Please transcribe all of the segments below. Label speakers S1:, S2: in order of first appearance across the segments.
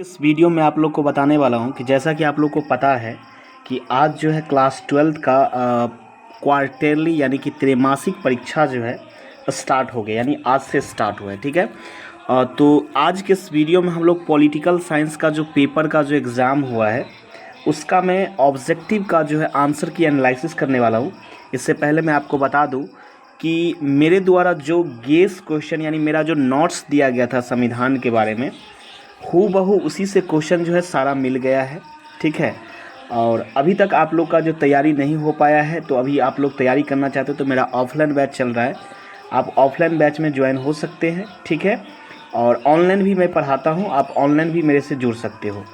S1: इस वीडियो में आप लोग को बताने वाला हूं कि जैसा कि आप लोग को पता है कि आज जो है क्लास 12 का क्वार्टरली यानी कि त्रैमासिक परीक्षा जो है स्टार्ट हो गया, यानी आज से स्टार्ट हुआ है। ठीक है। तो आज के इस वीडियो में हम लोग पॉलिटिकल साइंस का जो पेपर का जो एग्ज़ाम हुआ है उसका मैं ऑब्जेक्टिव का जो है आंसर की एनालिसिस करने वाला हूँ। इससे पहले मैं आपको बता दूँ कि मेरे द्वारा जो गेस क्वेश्चन यानी मेरा जो नोट्स दिया गया था संविधान के बारे में, हूबहू उसी से क्वेश्चन जो है सारा मिल गया है। ठीक है। और अभी तक आप लोग का जो तैयारी नहीं हो पाया है, तो अभी आप लोग तैयारी करना चाहते हो तो मेरा ऑफलाइन बैच चल रहा है, आप ऑफलाइन बैच में ज्वाइन हो सकते हैं। ठीक है। और ऑनलाइन भी मैं पढ़ाता हूँ, आप ऑनलाइन भी मेरे से जुड़ सकते हो।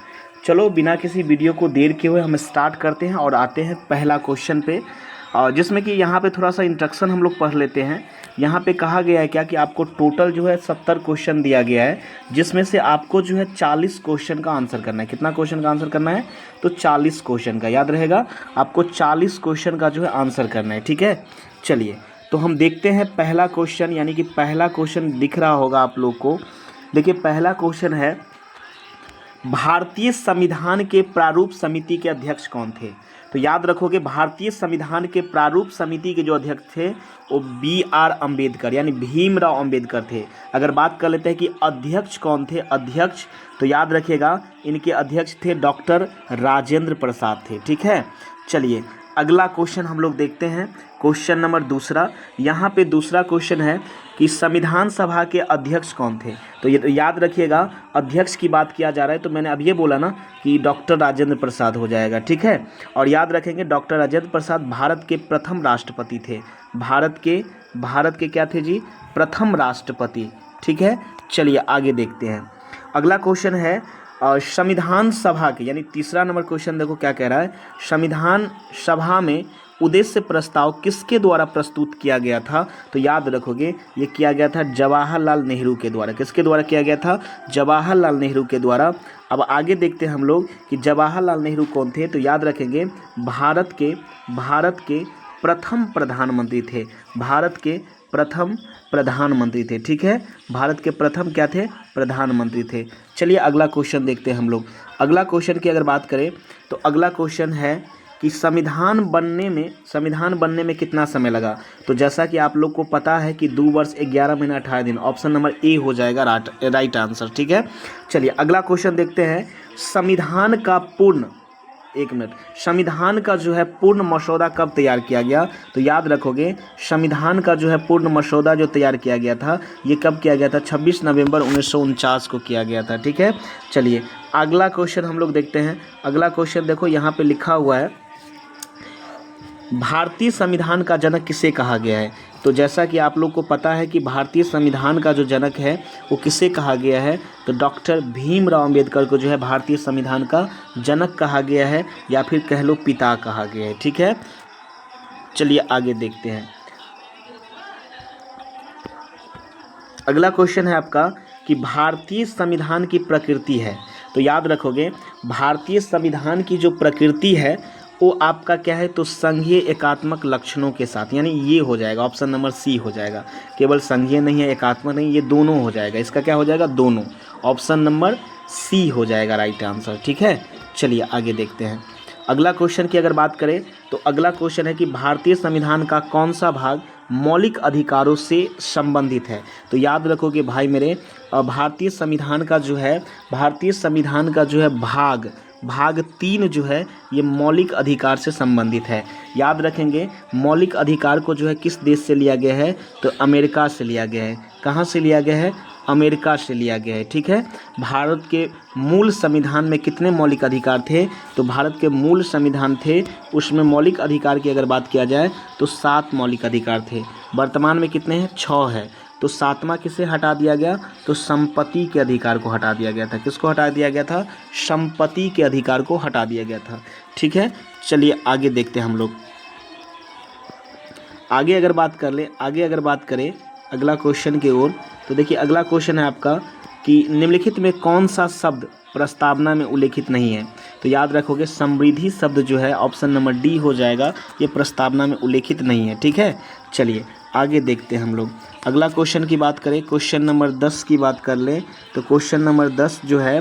S1: चलो बिना किसी वीडियो को देर किए हुए हम स्टार्ट करते हैं और आते हैं पहला क्वेश्चन पे, जिसमें कि यहाँ पे थोड़ा सा इंस्ट्रक्शन हम लोग पढ़ लेते हैं। यहाँ पे कहा गया है क्या कि आपको टोटल जो है 70 क्वेश्चन दिया गया है, जिसमें से आपको जो है 40 क्वेश्चन का आंसर करना है। कितना क्वेश्चन का आंसर करना है? तो 40 क्वेश्चन का, याद रहेगा आपको 40 क्वेश्चन का जो है आंसर करना है। ठीक है। चलिए तो हम देखते हैं पहला क्वेश्चन, यानी कि पहला क्वेश्चन दिख रहा होगा आप लोग को। देखिए पहला क्वेश्चन है, भारतीय संविधान के प्रारूप समिति के अध्यक्ष कौन थे? तो याद रखोगे भारतीय संविधान के प्रारूप समिति के जो अध्यक्ष थे वो BR अम्बेडकर यानी भीमराव अम्बेडकर थे। अगर बात कर लेते हैं कि अध्यक्ष कौन थे, अध्यक्ष तो याद रखिएगा इनके अध्यक्ष थे डॉक्टर राजेंद्र प्रसाद थे। ठीक है। चलिए अगला क्वेश्चन हम लोग देखते हैं, क्वेश्चन नंबर दूसरा। यहाँ पे दूसरा क्वेश्चन है कि संविधान सभा के अध्यक्ष कौन थे? तो ये याद रखिएगा अध्यक्ष की बात किया जा रहा है, तो मैंने अब ये बोला ना कि डॉक्टर राजेंद्र प्रसाद हो जाएगा। ठीक है। और याद रखेंगे डॉक्टर राजेंद्र प्रसाद भारत के प्रथम राष्ट्रपति थे। भारत के क्या थे जी? प्रथम राष्ट्रपति। ठीक है। चलिए आगे देखते हैं। अगला क्वेश्चन है संविधान सभा के, यानी तीसरा नंबर क्वेश्चन देखो क्या कह रहा है, संविधान सभा में उद्देश्य प्रस्ताव किसके द्वारा प्रस्तुत किया गया था? तो याद रखोगे ये किया गया था जवाहरलाल नेहरू के द्वारा। किसके द्वारा किया गया था? जवाहरलाल नेहरू के द्वारा। अब आगे देखते हैं हम लोग कि जवाहरलाल नेहरू कौन थे। तो याद रखेंगे भारत के प्रथम प्रधानमंत्री थे। भारत के प्रथम प्रधानमंत्री थे। ठीक है। भारत के प्रथम क्या थे? प्रधानमंत्री थे। चलिए अगला क्वेश्चन देखते हैं हम लोग। अगला क्वेश्चन की अगर बात करें तो अगला क्वेश्चन है कि संविधान बनने में कितना समय लगा? तो जैसा कि आप लोग को पता है कि 2 वर्ष 11 महीना 18 दिन, ऑप्शन नंबर ए हो जाएगा राइट आंसर। ठीक है। चलिए अगला क्वेश्चन देखते हैं, संविधान का जो है पूर्ण मसौदा कब तैयार किया गया? तो याद रखोगे संविधान का जो है पूर्ण मसौदा जो तैयार किया गया था ये कब किया गया था? 26 नवंबर 1949 को किया गया था। ठीक है। चलिए अगला क्वेश्चन हम लोग देखते हैं। अगला क्वेश्चन देखो यहाँ पे लिखा हुआ है, भारतीय संविधान का जनक किसे कहा गया है? तो जैसा कि आप लोग को पता है कि भारतीय संविधान का जो जनक है वो किसे कहा गया है? तो डॉक्टर भीमराव अम्बेडकर को जो है भारतीय संविधान का जनक कहा गया है, या फिर कह लो पिता कहा गया है। ठीक है। चलिए आगे देखते हैं। अगला क्वेश्चन है आपका कि भारतीय संविधान की प्रकृति है। तो याद रखोगे भारतीय संविधान की जो प्रकृति है वो आपका क्या है? तो संघीय एकात्मक लक्षणों के साथ, यानी ये हो जाएगा ऑप्शन नंबर सी हो जाएगा। केवल संघीय नहीं है, एकात्मक नहीं, ये दोनों हो जाएगा। इसका क्या हो जाएगा? दोनों। ऑप्शन नंबर सी हो जाएगा राइट आंसर। ठीक है। चलिए आगे देखते हैं। अगला क्वेश्चन की अगर बात करें तो अगला क्वेश्चन है कि भारतीय संविधान का कौन सा भाग मौलिक अधिकारों से संबंधित है? तो याद रखोगे भाई मेरे भारतीय संविधान का जो है भाग 3 जो है ये मौलिक अधिकार से संबंधित है। याद रखेंगे मौलिक अधिकार को जो है किस देश से लिया गया है? तो अमेरिका से लिया गया है। कहाँ से लिया गया है? अमेरिका से लिया गया है। ठीक है। भारत के मूल संविधान में कितने मौलिक अधिकार थे? तो भारत के मूल संविधान थे उसमें मौलिक अधिकार की अगर बात किया जाए तो 7 मौलिक अधिकार थे। वर्तमान में कितने हैं? 6 है। तो 7वां किसे हटा दिया गया? तो संपत्ति के अधिकार को हटा दिया गया था। किसको हटा दिया गया था? संपत्ति के अधिकार को हटा दिया गया था। ठीक है। चलिए आगे देखते हैं हम लोग। आगे अगर बात करें अगला क्वेश्चन की ओर, तो देखिए अगला क्वेश्चन है आपका कि निम्नलिखित में कौन सा शब्द प्रस्तावना में उल्लेखित नहीं है? तो याद रखोगे समृद्धि शब्द जो है ऑप्शन नंबर डी हो जाएगा, ये प्रस्तावना में उल्लेखित नहीं है। ठीक है। चलिए आगे देखते हैं हम लोग। अगला क्वेश्चन की बात करें, क्वेश्चन नंबर 10 की बात कर लें तो क्वेश्चन नंबर 10 जो है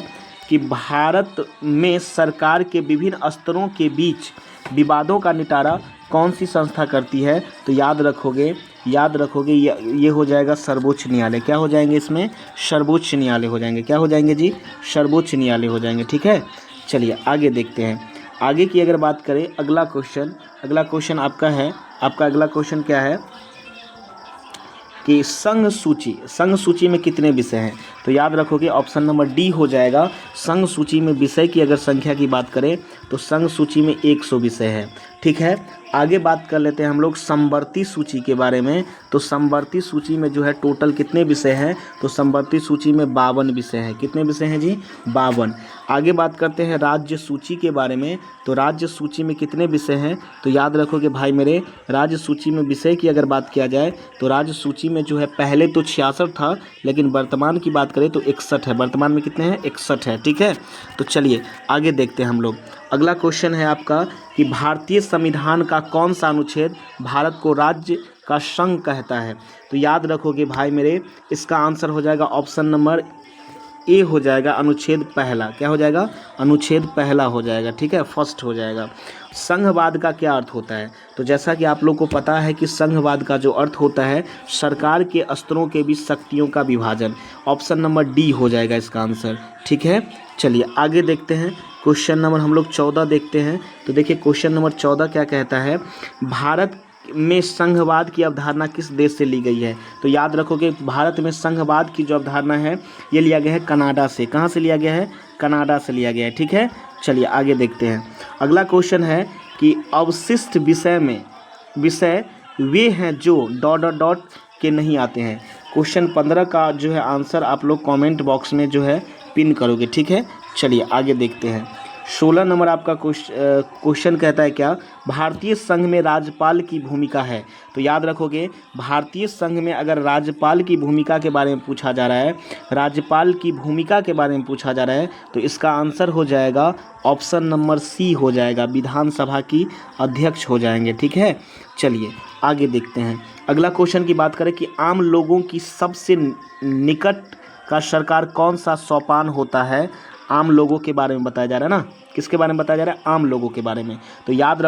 S1: कि भारत में सरकार के विभिन्न स्तरों के बीच विवादों का निपटारा कौन सी संस्था करती है? तो याद रखोगे ये हो जाएगा सर्वोच्च न्यायालय। क्या हो जाएंगे इसमें? सर्वोच्च न्यायालय हो जाएंगे। क्या हो जाएंगे जी? सर्वोच्च न्यायालय हो जाएंगे। ठीक है, चलिए आगे देखते हैं। आगे की अगर बात करें, अगला क्वेश्चन आपका है, आपका अगला क्वेश्चन क्या है कि संघ सूची में कितने विषय हैं? तो याद रखोगे ऑप्शन नंबर डी हो जाएगा। संघ सूची में विषय की अगर संख्या की बात करें तो संघ सूची में 100 विषय है। ठीक है, आगे बात कर लेते हैं हम लोग समवर्ती सूची के बारे में। तो समवर्ती सूची में जो है टोटल कितने विषय हैं? तो समवर्ती सूची में 52 विषय हैं। कितने विषय हैं जी? 52। आगे बात करते हैं राज्य सूची के बारे में। तो राज्य सूची में कितने विषय हैं? तो याद रखोगे भाई मेरे, राज्य सूची में विषय की अगर बात किया जाए तो राज्य सूची में जो है पहले तो 66 था, लेकिन वर्तमान की बात करें तो 61 है। वर्तमान में कितने हैं? 61 है। ठीक है, तो चलिए आगे देखते हैं हम लोग। अगला क्वेश्चन है आपका कि भारतीय संविधान का कौन सा अनुच्छेद भारत को राज्य का संघ कहता है? तो याद रखोगे भाई मेरे, इसका आंसर हो जाएगा ऑप्शन नंबर ए हो जाएगा, अनुच्छेद पहला। क्या हो जाएगा? अनुच्छेद पहला हो जाएगा। ठीक है, फर्स्ट हो जाएगा। संघवाद का क्या अर्थ होता है? तो जैसा कि आप लोग को पता है कि संघवाद का जो अर्थ होता है सरकार के स्तरों के बीच शक्तियों का विभाजन। ऑप्शन नंबर डी हो जाएगा इसका आंसर। ठीक है, चलिए आगे देखते हैं। क्वेश्चन नंबर हम लोग 14 देखते हैं। तो देखिए क्वेश्चन नंबर 14 क्या कहता है, भारत में संघवाद की अवधारणा किस देश से ली गई है? तो याद रखोगे भारत में संघवाद की जो अवधारणा है ये लिया गया है कनाडा से। कहाँ से लिया गया है? कनाडा से लिया गया है। ठीक है, चलिए आगे देखते हैं। अगला क्वेश्चन है कि अवशिष्ट विषय वे हैं जो ... के नहीं आते हैं। क्वेश्चन 15 का जो है आंसर आप लोग कमेंट बॉक्स में जो है पिन करोगे। ठीक है, चलिए आगे देखते हैं। 16 नंबर आपका क्वेश्चन कहता है क्या, भारतीय संघ में राज्यपाल की भूमिका है? तो याद रखोगे भारतीय संघ में अगर राज्यपाल की भूमिका के बारे में पूछा जा रहा है, राज्यपाल की भूमिका के बारे में पूछा जा रहा है, तो इसका आंसर हो जाएगा ऑप्शन नंबर सी हो जाएगा, विधानसभा की अध्यक्ष हो जाएंगे। ठीक है, चलिए आगे देखते हैं। अगला क्वेश्चन की बात करें कि आम लोगों की सबसे निकट का सरकार कौन सा सोपान होता है? आम लोगों के बारे में बताया जा रहा है ना, किसके बारे में बताया जा रहा है? आम लोगों के बारे में। तो याद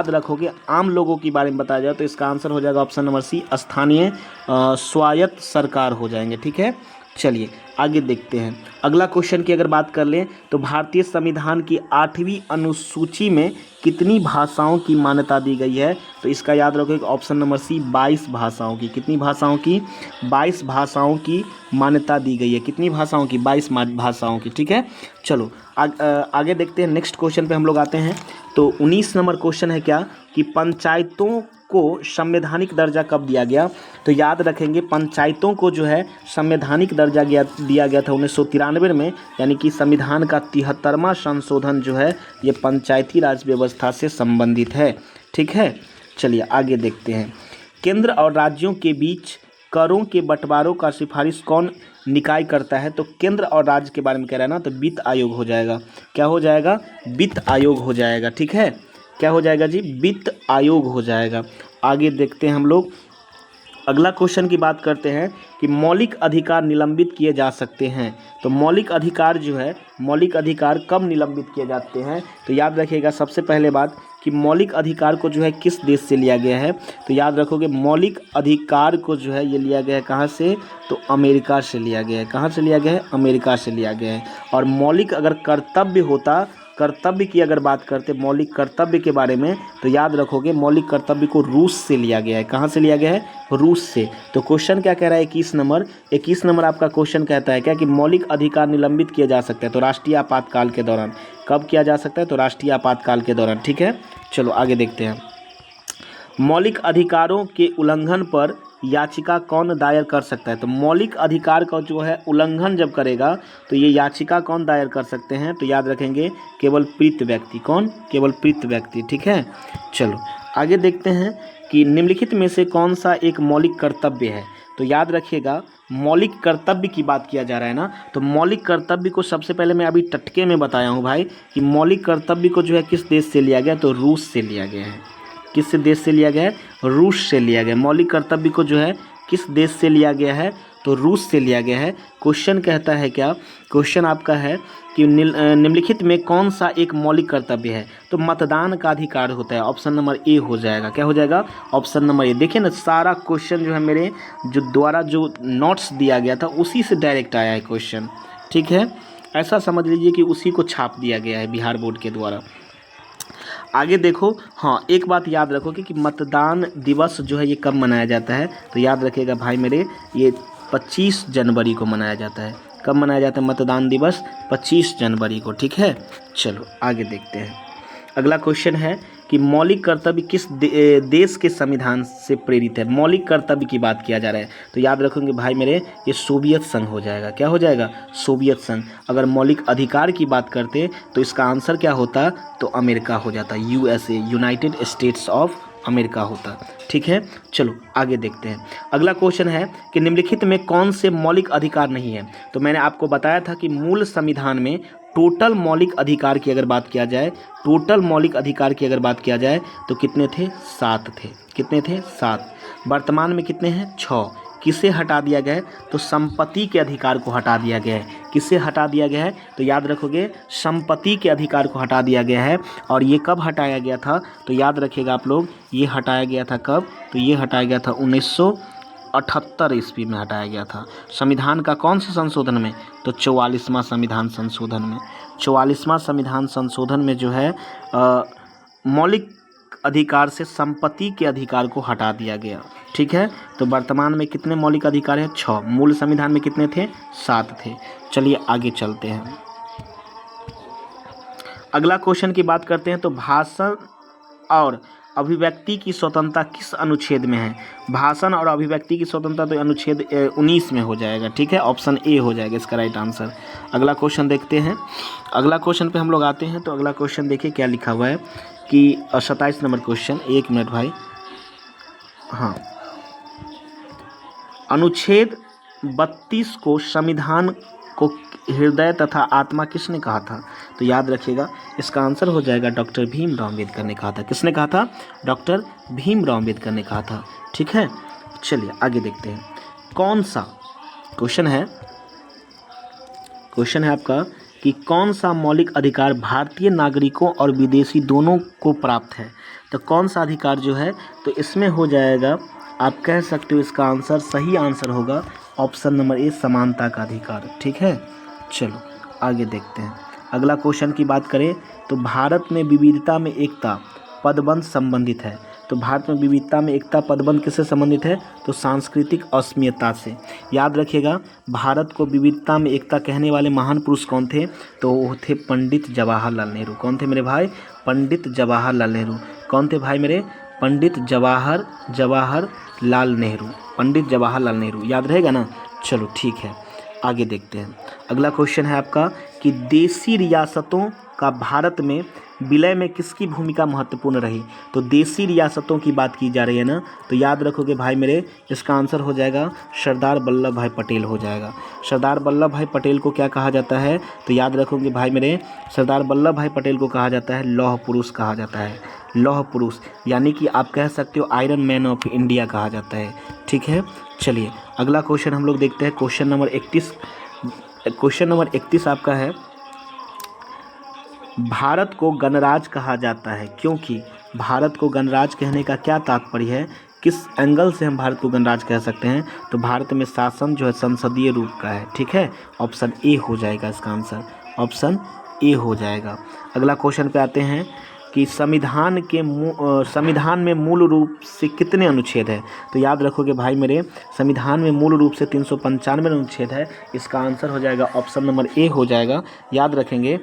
S1: रखोगे आम लोगों के बारे में बताया जाए तो इसका आंसर हो जाएगा ऑप्शन नंबर सी, स्थानीय स्वायत्त सरकार हो जाएंगे। ठीक है, चलिए आगे देखते हैं। अगला क्वेश्चन की अगर बात कर लें तो भारतीय संविधान की 8वीं अनुसूची में कितनी भाषाओं की मान्यता दी गई है? तो इसका याद रखोगे ऑप्शन नंबर सी, 22 भाषाओं की। कितनी भाषाओं की? 22 भाषाओं की मान्यता दी गई है। कितनी भाषाओं की? 22 भाषाओं की। ठीक है, चलो आगे देखते हैं। नेक्स्ट क्वेश्चन पे हम लोग आते हैं। तो 19 नंबर क्वेश्चन है क्या कि पंचायतों को संवैधानिक दर्जा कब दिया गया? तो याद रखेंगे पंचायतों को जो है संवैधानिक दर्जा दिया गया था 1993 में, यानी कि संविधान का 73वां संशोधन जो है ये पंचायती राज व्यवस्था से संबंधित है। ठीक है, चलिए आगे देखते हैं। केंद्र और राज्यों के बीच करों के बंटवारों का सिफारिश कौन निकाय करता है? तो केंद्र और राज्य के बारे में कह रहा है ना, तो वित्त आयोग हो जाएगा। क्या हो जाएगा? वित्त आयोग हो जाएगा। ठीक है, क्या हो जाएगा जी? वित्त आयोग हो जाएगा। आगे देखते हैं हम लोग। अगला क्वेश्चन की बात करते हैं कि मौलिक अधिकार निलंबित किए जा सकते हैं। तो मौलिक अधिकार जो है, मौलिक अधिकार कब निलंबित किए जाते हैं? तो याद रखिएगा सबसे पहले बात कि मौलिक अधिकार को जो है किस देश से लिया गया है? तो याद रखोगे मौलिक अधिकार को जो है ये लिया गया है कहाँ से? तो अमेरिका से लिया गया है। कहाँ से लिया गया है? अमेरिका से लिया गया है। और मौलिक अगर कर्तव्य होता, कर्तव्य की अगर बात करते मौलिक कर्तव्य के बारे में, तो याद रखोगे मौलिक कर्तव्य को रूस से लिया गया है। कहाँ से लिया गया है? रूस से। तो क्वेश्चन क्या कह रहा है? 21 नंबर आपका क्वेश्चन कहता है क्या कि मौलिक अधिकार निलंबित किया जा सकता है तो राष्ट्रीय आपातकाल के दौरान। कब किया जा सकता है? तो राष्ट्रीय आपातकाल के दौरान। ठीक है, चलो आगे देखते हैं। मौलिक अधिकारों के उल्लंघन पर याचिका कौन दायर कर सकता है? तो मौलिक अधिकार का जो है उल्लंघन जब करेगा तो ये याचिका कौन दायर कर सकते हैं? तो याद रखेंगे केवल प्रीत व्यक्ति। कौन? केवल प्रीत व्यक्ति। ठीक है, चलो आगे देखते हैं कि निम्नलिखित में से कौन सा एक मौलिक कर्तव्य है? तो याद रखिएगा मौलिक कर्तव्य की बात किया जा रहा है ना, तो मौलिक कर्तव्य को सबसे पहले मैं अभी टटके में बताया हूँ भाई कि मौलिक कर्तव्य को जो है किस देश से लिया गया? तो रूस से लिया गया है। किस देश से लिया गया है? रूस से लिया गया। मौलिक कर्तव्य को जो है किस देश से लिया गया है? तो रूस से लिया गया है। क्वेश्चन कहता है क्या, क्वेश्चन आपका है कि निम्नलिखित में कौन सा एक मौलिक कर्तव्य है, तो मतदान का अधिकार होता है। ऑप्शन नंबर ए हो जाएगा। क्या हो जाएगा? Option number A. देखिए ना, सारा क्वेश्चन जो है मेरे जो द्वारा जो नोट्स दिया गया था उसी से डायरेक्ट आया है क्वेश्चन, ठीक है। ऐसा समझ लीजिए कि उसी को छाप दिया गया है बिहार बोर्ड के द्वारा। आगे देखो, हाँ एक बात याद रखोगे कि मतदान दिवस जो है ये कब मनाया जाता है, तो याद रखिएगा भाई मेरे, ये 25 जनवरी को मनाया जाता है। कब मनाया जाता है मतदान दिवस? 25 जनवरी को, ठीक है। चलो आगे देखते हैं। अगला क्वेश्चन है कि मौलिक कर्तव्य किस देश के संविधान से प्रेरित है। मौलिक कर्तव्य की बात किया जा रहा है, तो याद रखेंगे भाई मेरे, ये सोवियत संघ हो जाएगा। क्या हो जाएगा? सोवियत संघ। अगर मौलिक अधिकार की बात करते तो इसका आंसर क्या होता? तो अमेरिका हो जाता, USA, United states of America होता, ठीक है। चलो आगे देखते हैं। अगला क्वेश्चन है कि निम्नलिखित में कौन से मौलिक अधिकार नहीं है। तो मैंने आपको बताया था कि मूल संविधान में टोटल मौलिक अधिकार की अगर बात किया जाए, टोटल मौलिक अधिकार की अगर बात किया जाए तो कितने थे? 7 थे। कितने थे? 7। वर्तमान में कितने हैं? 6। किसे हटा दिया गया है? तो संपत्ति के अधिकार को हटा दिया गया है। किसे हटा दिया गया है? तो याद रखोगे, संपत्ति के अधिकार को हटा दिया गया है। और ये कब हटाया गया था? तो याद रखिएगा आप लोग, ये हटाया गया था कब? तो ये हटाया गया था 1978 ईस्वी में हटाया गया था। संविधान का कौन से संशोधन में? तो 44वां संविधान संशोधन में। 44वां संविधान संशोधन में जो है मौलिक अधिकार से संपत्ति के अधिकार को हटा दिया गया, ठीक है। तो वर्तमान में कितने मौलिक अधिकार हैं? 6। मूल संविधान में कितने थे? 7 थे। चलिए आगे चलते हैं। अगला क्वेश्चन की बात करते हैं, तो भाषण और अभिव्यक्ति की स्वतंत्रता किस अनुच्छेद में है? भाषण और अभिव्यक्ति की स्वतंत्रता तो अनुच्छेद 19 में हो जाएगा, ठीक है। ऑप्शन ए हो जाएगा इसका राइट आंसर। अगला क्वेश्चन देखते हैं। अगला क्वेश्चन पे हम लोग आते हैं। तो अगला क्वेश्चन देखिए क्या लिखा हुआ है कि 27 नंबर क्वेश्चन, 1 मिनट भाई, हाँ। अनुच्छेद 32 को संविधान को हृदय तथा आत्मा किसने कहा था? तो याद रखिएगा इसका आंसर हो जाएगा डॉक्टर भीमराव अम्बेडकर ने कहा था। किसने कहा था? डॉक्टर भीमराव अम्बेडकर ने कहा था, ठीक है। चलिए आगे देखते हैं। कौन सा क्वेश्चन है, क्वेश्चन है आपका कि कौन सा मौलिक अधिकार भारतीय नागरिकों और विदेशी दोनों को प्राप्त है? तो कौन सा अधिकार जो है, तो इसमें हो जाएगा, आप कह सकते हो इसका आंसर, सही आंसर होगा ऑप्शन नंबर ए, समानता का अधिकार, ठीक है। चलो आगे देखते हैं। अगला क्वेश्चन की बात करें तो भारत में विविधता में एकता पदबंध संबंधित है। तो भारत में विविधता में एकता पदबंध किससे संबंधित है? तो सांस्कृतिक अस्मियता से। याद रखिएगा, भारत को विविधता में एकता कहने वाले महान पुरुष कौन थे? तो वो थे पंडित जवाहरलाल नेहरू। कौन थे मेरे भाई? पंडित जवाहरलाल नेहरू। कौन थे भाई मेरे? पंडित जवाहरलाल नेहरू। पंडित जवाहरलाल नेहरू, याद रहेगा ना। चलो ठीक है, आगे देखते हैं। अगला क्वेश्चन है आपका कि देशी रियासतों का भारत में विलय में किसकी भूमिका महत्वपूर्ण रही? तो देशी रियासतों की बात की जा रही है ना, तो याद रखोगे भाई मेरे, इसका आंसर हो जाएगा सरदार वल्लभ भाई पटेल हो जाएगा। सरदार वल्लभ भाई पटेल को क्या कहा जाता है? तो याद रखोगे भाई मेरे, सरदार वल्लभ भाई पटेल को कहा जाता है लौह पुरुष कहा जाता है। लौह पुरुष यानी कि आप कह सकते हो आयरन मैन ऑफ इंडिया कहा जाता है, ठीक है। चलिए अगला क्वेश्चन हम लोग देखते हैं। क्वेश्चन नंबर 31 आपका है, भारत को गणराज्य कहा जाता है क्योंकि? भारत को गणराज्य कहने का क्या तात्पर्य है? किस एंगल से हम भारत को गणराज्य कह सकते हैं? तो भारत में शासन जो है संसदीय रूप का है, ठीक है। ऑप्शन ए हो जाएगा इसका आंसर, ऑप्शन ए हो जाएगा। अगला क्वेश्चन पे आते हैं कि संविधान में मूल रूप से कितने अनुच्छेद है? तो याद रखोगे भाई मेरे, संविधान में मूल रूप से 395 अनुच्छेद है। इसका आंसर हो जाएगा ऑप्शन नंबर ए हो जाएगा, याद रखेंगे।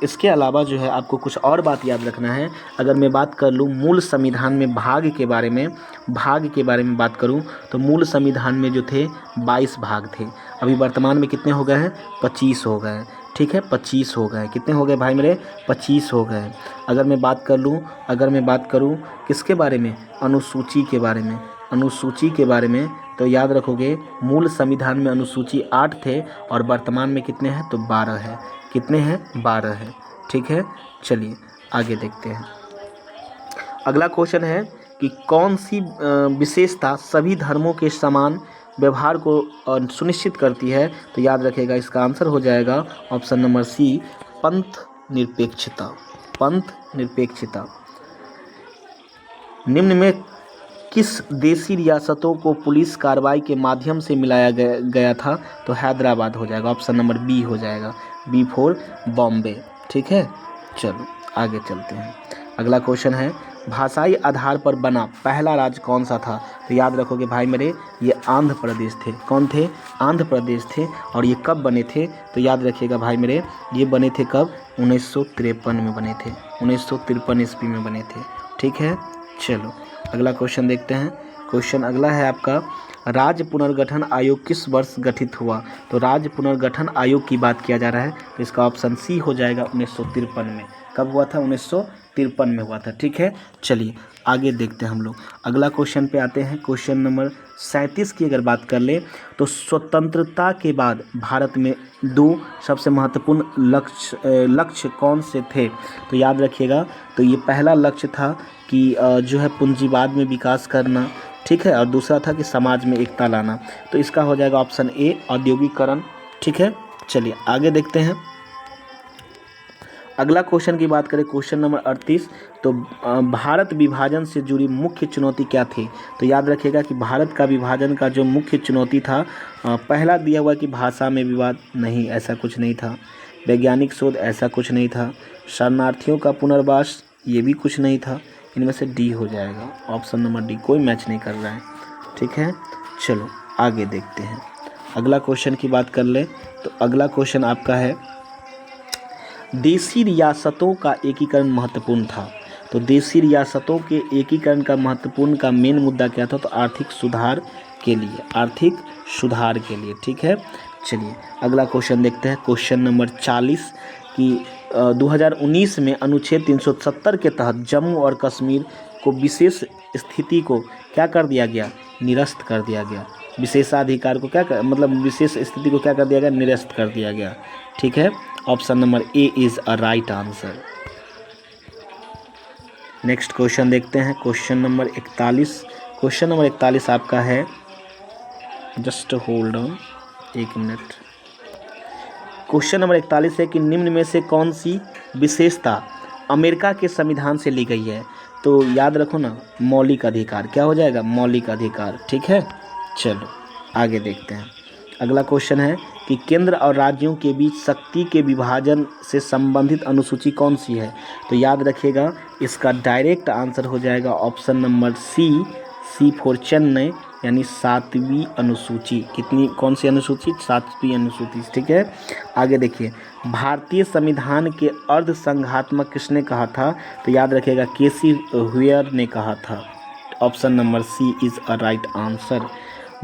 S1: इसके अलावा जो है आपको कुछ और बात याद रखना है। अगर मैं बात कर लूँ मूल संविधान में भाग के बारे में बात करूँ तो मूल संविधान में जो थे 22 भाग थे। अभी वर्तमान में कितने हो गए हैं? 25 हो गए हैं, ठीक है। 25 हो गए। कितने हो गए भाई मेरे? 25 हो गए। अगर मैं बात करूं किसके बारे में? अनुसूची के बारे में, तो याद रखोगे मूल संविधान में अनुसूची 8 थे और वर्तमान में कितने हैं? तो 12 है। कितने हैं? 12 है, ठीक है। चलिए आगे देखते हैं। अगला क्वेश्चन है कि कौन सी विशेषता सभी धर्मों के समान व्यवहार को सुनिश्चित करती है, तो याद रखिएगा इसका आंसर हो जाएगा ऑप्शन नंबर सी, पंथ निरपेक्षता। पंथ निरपेक्षता। निम्न में किस देशी रियासतों को पुलिस कार्रवाई के माध्यम से मिलाया गया था? तो हैदराबाद हो जाएगा, ऑप्शन नंबर बी हो जाएगा, बी फॉर बॉम्बे। ठीक है, चलो आगे चलते हैं। अगला क्वेश्चन है, भाषाई आधार पर बना पहला राज्य कौन सा था? तो याद रखोगे भाई मेरे, ये आंध्र प्रदेश थे। कौन थे? आंध्र प्रदेश थे। और ये कब बने थे? तो याद रखिएगा भाई मेरे, ये बने थे कब? 1953 में बने थे, 1953 ईस्वी में बने थे। ठीक है, चलो अगला क्वेश्चन देखते हैं। क्वेश्चन अगला है आपका, राज्य पुनर्गठन आयोग किस वर्ष गठित हुआ? तो राज्य पुनर्गठन आयोग की बात किया जा रहा है, तो इसका ऑप्शन सी हो जाएगा 1953 में। कब हुआ था? 1953 में हुआ था। ठीक है, चलिए आगे देखते हैं हम लोग। अगला क्वेश्चन पे आते हैं। क्वेश्चन नंबर 37 की अगर बात कर ले, तो स्वतंत्रता के बाद भारत में दो सबसे महत्वपूर्ण लक्ष्य कौन से थे? तो याद रखिएगा, तो ये पहला लक्ष्य था कि जो है पूंजीवाद में विकास करना। ठीक है, और दूसरा था कि समाज में एकता लाना। तो इसका हो जाएगा ऑप्शन ए, औद्योगिकरण। ठीक है, चलिए आगे देखते हैं। अगला क्वेश्चन की बात करें, क्वेश्चन नंबर 38, तो भारत विभाजन से जुड़ी मुख्य चुनौती क्या थी? तो याद रखिएगा कि भारत का विभाजन का जो मुख्य चुनौती था, पहला दिया हुआ कि भाषा में विवाद, नहीं ऐसा कुछ नहीं था। वैज्ञानिक शोध, ऐसा कुछ नहीं था। शरणार्थियों का पुनर्वास, ये भी कुछ नहीं था। इनमें से डी हो जाएगा, ऑप्शन नंबर डी, कोई मैच नहीं कर रहा है। ठीक है, चलो आगे देखते हैं। अगला क्वेश्चन की बात कर ले, तो अगला क्वेश्चन आपका है, देशी रियासतों का एकीकरण महत्वपूर्ण था। तो देशी रियासतों के एकीकरण का महत्वपूर्ण का मेन मुद्दा क्या था? तो आर्थिक सुधार के लिए, आर्थिक सुधार के लिए। ठीक है, चलिए अगला क्वेश्चन देखते हैं। क्वेश्चन नंबर 40 की 2019 में अनुच्छेद 370 के तहत जम्मू और कश्मीर को विशेष स्थिति को क्या कर दिया गया? निरस्त कर दिया गया। विशेषाधिकार को क्या मतलब विशेष स्थिति को क्या कर दिया गया? निरस्त कर दिया गया। ठीक है, option number A is a right answer. Next question देखते हैं। Question number 41। क्वेश्चन नंबर 41 आपका है, जस्ट होल्ड ऑन एक मिनट। क्वेश्चन नंबर 41 है कि निम्न में से कौन सी विशेषता अमेरिका के संविधान से ली गई है? तो याद रखो ना, मौलिक अधिकार। क्या हो जाएगा? मौलिक अधिकार। ठीक है, चलो आगे देखते हैं। अगला क्वेश्चन है कि केंद्र और राज्यों के बीच शक्ति के विभाजन से संबंधित अनुसूची कौन सी है? तो याद रखिएगा, इसका डायरेक्ट आंसर हो जाएगा option number C, C for Chennai, यानी 7वीं अनुसूची। कितनी, कौन सी अनुसूची? 7वीं अनुसूची। ठीक है, आगे देखिए, भारतीय संविधान के अर्ध संघात्मक किसने कहा था? तो याद रखिएगा, केसी हुयर ने कहा था। Option number C is a right answer.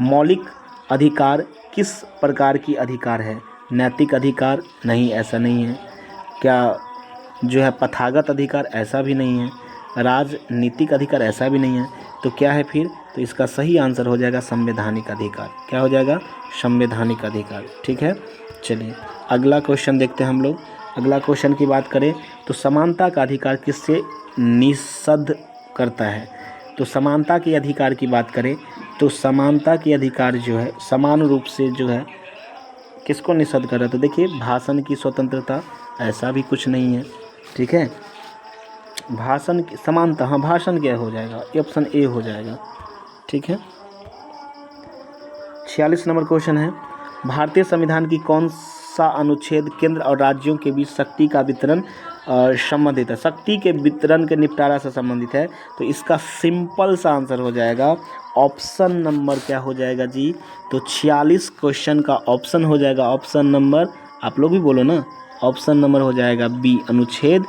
S1: मौलिक अधिकार किस प्रकार की अधिकार है? नैतिक अधिकार? नहीं, ऐसा नहीं है। क्या जो है प्रथागत अधिकार? ऐसा भी नहीं है। राजनीतिक अधिकार? ऐसा भी नहीं है। तो क्या है फिर? तो इसका सही आंसर हो जाएगा संवैधानिक अधिकार। क्या हो जाएगा? संवैधानिक अधिकार। ठीक है, चलिए अगला क्वेश्चन देखते हैं हम लोग। अगला क्वेश्चन की बात करें तो समानता का अधिकार किससे निषिद्ध करता है? तो समानता के अधिकार की बात करें तो समानता के अधिकार जो है समान रूप से जो है किसको निषिद्ध कर रहा है? तो देखिए, भाषण की स्वतंत्रता, ऐसा भी कुछ नहीं है। ठीक है, भाषण की समानता, हाँ भाषण क्या हो जाएगा? ऑप्शन ए हो जाएगा। ठीक है, 46 नंबर क्वेश्चन है, भारतीय संविधान की कौन सा अनुच्छेद केंद्र और राज्यों के बीच शक्ति का वितरण संबंधित है? शक्ति के वितरण के निपटारा से संबंधित है। तो इसका सिंपल सा आंसर हो जाएगा ऑप्शन नंबर क्या हो जाएगा जी? तो 46 क्वेश्चन का ऑप्शन हो जाएगा, ऑप्शन नंबर, आप लोग भी बोलो ना, ऑप्शन नंबर हो जाएगा बी, अनुच्छेद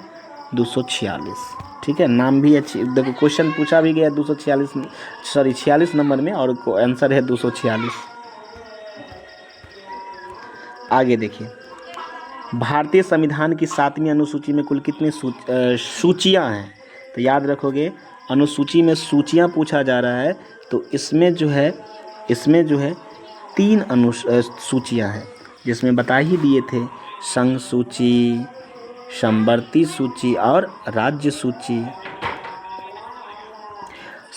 S1: 246। ठीक है, नाम भी अच्छी, देखो क्वेश्चन पूछा भी गया 46 नंबर में और आंसर है 246। आगे देखिए, भारतीय संविधान की 7वीं अनुसूची में कुल कितनी सूचियाँ हैं? तो याद रखोगे, अनुसूची में सूचियाँ पूछा जा रहा है, तो इसमें जो है 3 सूचियाँ हैं, जिसमें बता ही दिए थे, संघ सूची, समवर्ती सूची और राज्य सूची।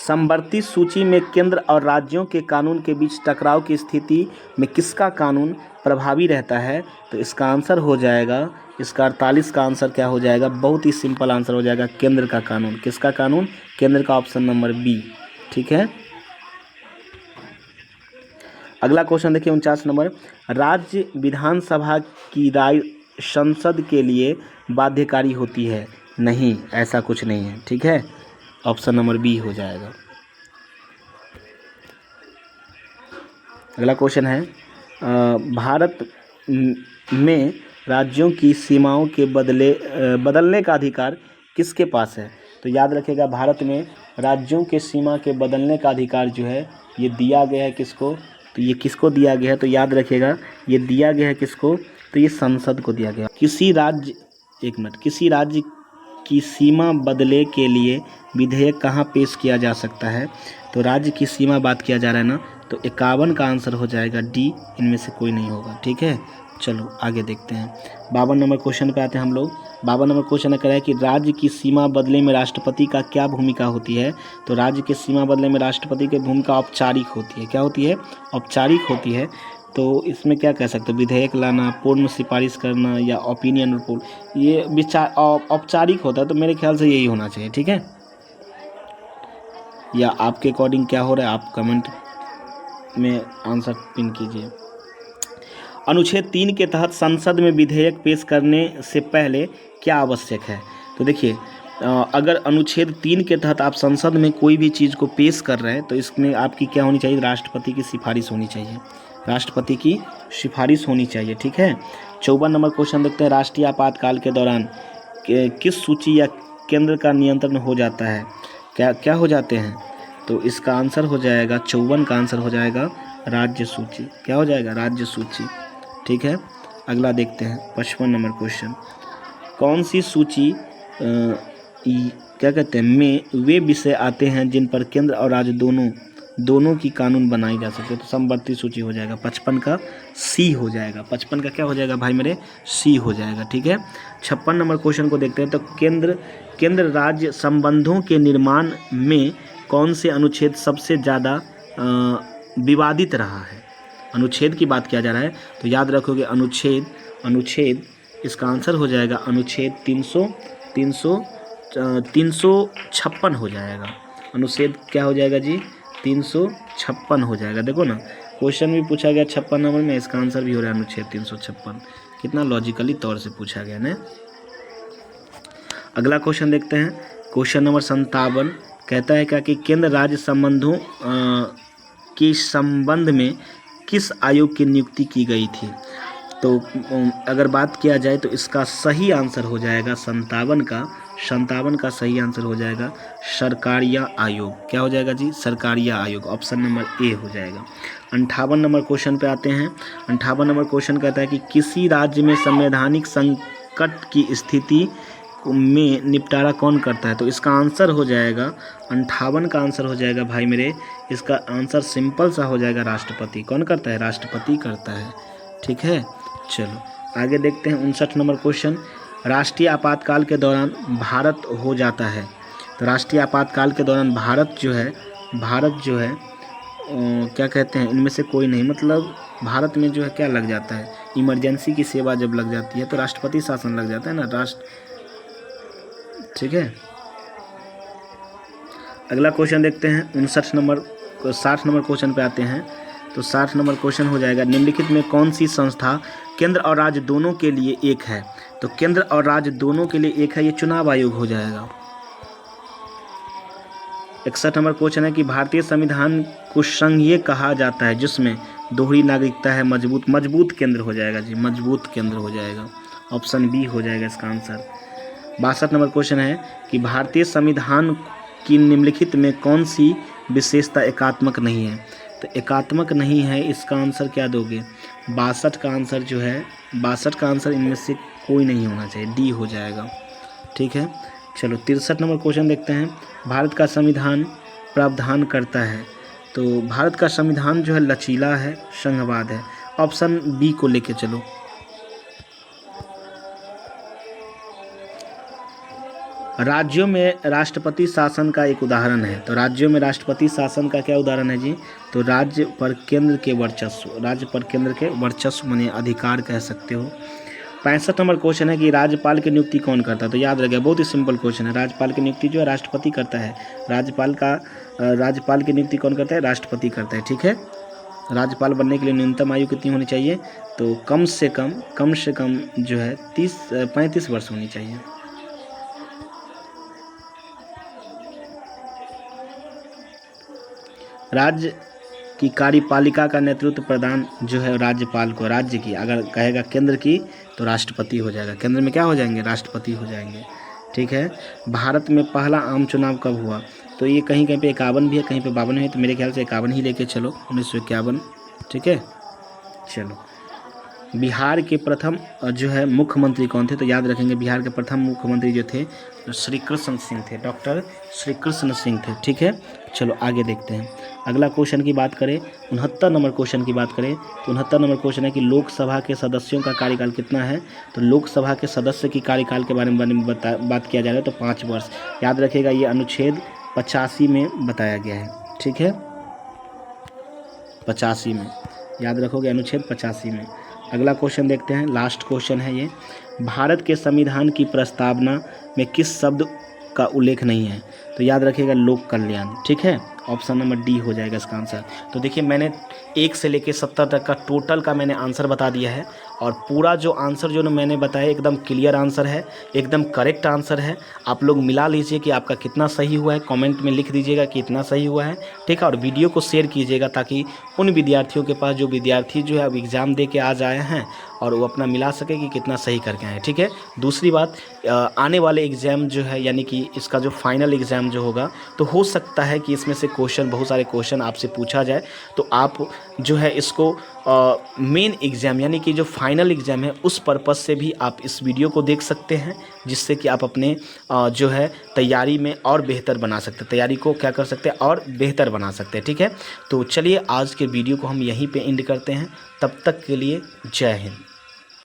S1: समवर्ती सूची में केंद्र और राज्यों के कानून के बीच टकराव की स्थिति में किसका कानून प्रभावी रहता है? तो इसका आंसर हो जाएगा, इसका 48 का आंसर क्या हो जाएगा? बहुत ही सिंपल आंसर हो जाएगा, केंद्र का कानून। किसका कानून? केंद्र का, ऑप्शन नंबर बी। ठीक है, अगला क्वेश्चन देखिए 49 नंबर। राज्य विधानसभा की राय संसद के लिए बाध्यकारी होती है? नहीं, ऐसा कुछ नहीं है। ठीक है, ऑप्शन नंबर बी हो जाएगा। अगला क्वेश्चन है भारत में राज्यों की सीमाओं के बदलने का अधिकार किसके पास है? तो याद रखिएगा, भारत में राज्यों के सीमा के बदलने का अधिकार जो है ये दिया गया है किसको? तो ये किसको दिया गया है? तो याद रखिएगा, ये दिया गया है किसको? तो ये संसद को दिया गया। किसी राज्य की सीमा बदले के लिए विधेयक कहाँ पेश किया जा सकता है? तो राज्य की सीमा बात किया जा रहा है ना, तो 51 का आंसर हो जाएगा डी, इनमें से कोई नहीं होगा। ठीक है, चलो आगे देखते हैं। 52 नंबर क्वेश्चन पे आते हैं हम लोग। 52 नंबर क्वेश्चन कह रहा है कि राज्य की सीमा बदले में राष्ट्रपति का क्या भूमिका होती है? तो राज्य की सीमा बदले में राष्ट्रपति की भूमिका औपचारिक होती है। क्या होती है? औपचारिक होती है। तो इसमें क्या कह सकते हो? विधेयक लाना, पूर्ण सिफारिश करना या ओपिनियन रिपोर्ट, ये विचार औपचारिक होता है। तो मेरे ख्याल से यही होना चाहिए। ठीक है, या आपके अकॉर्डिंग क्या हो रहा है, आप कमेंट में आंसर पिन कीजिए। अनुच्छेद 3 के तहत संसद में विधेयक पेश करने से पहले क्या आवश्यक है? तो देखिए, अगर अनुच्छेद 3 के तहत आप संसद में कोई भी चीज़ को पेश कर रहे हैं तो इसमें आपकी क्या होनी चाहिए? राष्ट्रपति की सिफारिश होनी चाहिए। राष्ट्रपति की सिफारिश होनी चाहिए। ठीक है, 54 नंबर क्वेश्चन देखते हैं। राष्ट्रीय आपातकाल के दौरान किस सूची या केंद्र का नियंत्रण हो जाता है? क्या हो जाते हैं? तो इसका आंसर हो जाएगा 54 का आंसर हो जाएगा राज्य सूची। क्या हो जाएगा? राज्य सूची। ठीक है, अगला देखते हैं 55 नंबर क्वेश्चन। कौन सी सूची क्या कहते हैं में वे विषय आते हैं जिन पर केंद्र और राज्य दोनों की कानून बनाई जा सकते हैं? तो समवर्ती सूची हो जाएगा। 55 का सी हो जाएगा। 55 का क्या हो जाएगा भाई मेरे? सी हो जाएगा। ठीक है, 56 नंबर क्वेश्चन को देखते हैं। तो केंद्र राज्य संबंधों के निर्माण में कौन से अनुच्छेद सबसे ज़्यादा विवादित रहा है? अनुच्छेद की बात किया जा रहा है तो याद रखोगे अनुच्छेद इसका आंसर हो जाएगा अनुच्छेद 356 हो जाएगा। अनुच्छेद क्या हो जाएगा जी? 356 हो जाएगा। देखो ना, क्वेश्चन भी पूछा गया 56 नंबर में, इसका आंसर भी हो रहा है अनुच्छेद 356। कितना लॉजिकली तौर से पूछा गया ना। अगला क्वेश्चन देखते हैं, क्वेश्चन नंबर 57 कहता है क्या कि केंद्र राज्य संबंधों के संबंध में किस आयोग की नियुक्ति की गई थी? तो अगर बात किया जाए तो इसका सही आंसर हो जाएगा 57 का सही आंसर हो जाएगा सरकारिया आयोग। क्या हो जाएगा जी? सरकारिया आयोग, ऑप्शन नंबर ए हो जाएगा। 58 नंबर क्वेश्चन पे आते हैं। 58 नंबर क्वेश्चन कहता है कि किसी राज्य में संवैधानिक संकट की स्थिति में निपटारा कौन करता है? तो इसका आंसर हो जाएगा 58 का आंसर हो जाएगा भाई मेरे, इसका आंसर सिंपल सा हो जाएगा राष्ट्रपति। कौन करता है? राष्ट्रपति करता है। ठीक है, चलो आगे देखते हैं 59 नंबर क्वेश्चन। राष्ट्रीय आपातकाल के दौरान भारत हो जाता है। तो राष्ट्रीय आपातकाल के दौरान भारत जो है क्या कहते हैं? इनमें से कोई नहीं, मतलब भारत में जो है क्या लग जाता है? इमरजेंसी की सेवा जब लग जाती है तो राष्ट्रपति शासन लग जाता है ना, ठीक है। अगला क्वेश्चन देखते हैं 60 नंबर क्वेश्चन पे आते हैं। तो 60 नंबर क्वेश्चन हो जाएगा, निम्नलिखित में कौन सी संस्था केंद्र और राज्य दोनों के लिए एक है? तो केंद्र और राज्य दोनों के लिए एक है, ये चुनाव आयोग हो जाएगा। 61 नंबर क्वेश्चन है कि भारतीय संविधान को संघीय कहा जाता है जिसमें दोहरी नागरिकता है। मजबूत केंद्र हो जाएगा जी, मजबूत केंद्र हो जाएगा, ऑप्शन बी हो जाएगा इसका आंसर। 62 नंबर क्वेश्चन है कि भारतीय संविधान की निम्नलिखित में कौन सी विशेषता एकात्मक नहीं है? तो एकात्मक नहीं है, इसका आंसर क्या दोगे? 62 का आंसर जो है, 62 का आंसर इनमें से कोई नहीं होना चाहिए, डी हो जाएगा। ठीक है, चलो 63 नंबर क्वेश्चन देखते हैं। भारत का संविधान प्रावधान करता है, तो भारत का संविधान जो है लचीला है, संघवाद है, ऑप्शन बी को लेके चलो। राज्यों में राष्ट्रपति शासन का एक उदाहरण है। तो राज्यों में राष्ट्रपति शासन का क्या उदाहरण है जी? तो राज्य पर केंद्र के वर्चस्व माने अधिकार कह सकते हो। 65 नंबर क्वेश्चन है कि राज्यपाल की नियुक्ति कौन करता है? तो याद रखिए, बहुत ही सिंपल क्वेश्चन है। राज्यपाल की नियुक्ति जो है राष्ट्रपति करता है। राज्यपाल की नियुक्ति कौन करता है? राष्ट्रपति करता है। ठीक है। राज्यपाल बनने के लिए न्यूनतम आयु कितनी होनी चाहिए? तो कम से कम जो है 35 वर्ष होनी चाहिए। राज्य की कार्यपालिका का नेतृत्व प्रदान जो है राज्यपाल को, राज्य की अगर कहेगा केंद्र की तो राष्ट्रपति हो जाएगा। केंद्र में क्या हो जाएंगे? राष्ट्रपति हो जाएंगे। ठीक है। भारत में पहला आम चुनाव कब हुआ? तो ये कहीं कहीं पे 51 भी है, कहीं पे 52 है, तो मेरे ख्याल से 51 ही लेके चलो, 1951। ठीक है। चलो, बिहार के प्रथम जो है मुख्यमंत्री कौन थे? तो याद रखेंगे, बिहार के प्रथम मुख्यमंत्री जो थे श्री कृष्ण सिंह थे, डॉक्टर श्री कृष्ण सिंह थे। ठीक है। चलो आगे देखते हैं। अगला क्वेश्चन की बात करें, 69 नंबर क्वेश्चन की बात करें तो 69 नंबर क्वेश्चन है कि लोकसभा के सदस्यों का कार्यकाल कितना है? तो लोकसभा के सदस्य की कार्यकाल के बारे में बात किया जा रहा है तो 5 वर्ष। याद रखिएगा, ये अनुच्छेद 85 में बताया गया है। ठीक है। 85 में याद रखोगे, अनुच्छेद 85 में। अगला क्वेश्चन देखते हैं, लास्ट क्वेश्चन है ये। भारत के संविधान की प्रस्तावना में किस शब्द का उल्लेख नहीं है? तो याद रखिएगा, लोक कल्याण। ठीक है। ऑप्शन नंबर डी हो जाएगा इसका आंसर। तो देखिए, मैंने 1 से लेकर 70 तक का टोटल का मैंने आंसर बता दिया है और पूरा जो आंसर जो मैंने बताया एकदम क्लियर आंसर है, एकदम करेक्ट आंसर है। आप लोग मिला लीजिए कि आपका कितना सही हुआ है, कमेंट में लिख दीजिएगा कि इतना सही हुआ है। ठीक है। और वीडियो को शेयर कीजिएगा ताकि उन विद्यार्थियों के पास जो विद्यार्थी जो है अब एग्ज़ाम दे के आज आए हैं और वो अपना मिला सके कि कितना सही करके आए। ठीक है। दूसरी बात, आने वाले एग्ज़ाम जो है यानी कि इसका जो फाइनल एग्ज़ाम जो होगा तो हो सकता है कि इसमें से बहुत सारे क्वेश्चन आपसे पूछा जाए, तो आप जो है इसको मेन एग्ज़ाम यानी कि जो फाइनल एग्ज़ाम है उस पर्पस से भी आप इस वीडियो को देख सकते हैं, जिससे कि आप अपने जो है तैयारी में और बेहतर बना सकते हैं, तैयारी को क्या कर सकते हैं और बेहतर बना सकते हैं। ठीक है। तो चलिए आज के वीडियो को हम यहीं पे एंड करते हैं। तब तक के लिए जय हिंद।